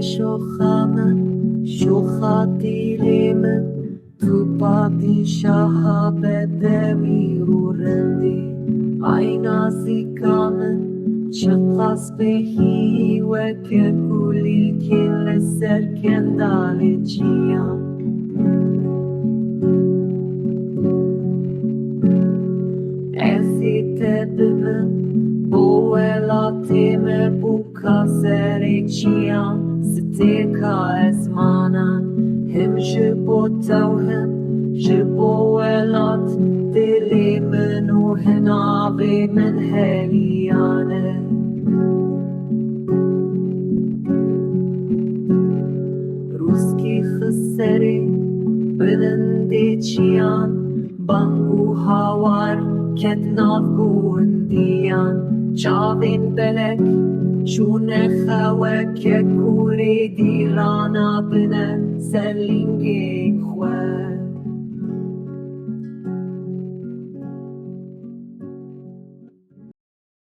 شخامة شخاتي ليمة تبادي شاها بدوي ورندي عينا زكامة شخص بهي وككولي كل سركن دالجيا Tebebe Boela teme buka serecian Steka esmana Hem jibotauhem Jiboelat Dilimen uhenavi men heliane Ruski khseri Bilendician Bangu hawar كتناف قونديان شافين بلك شو نخوك كوري ديرانا بنا سلينجي خوات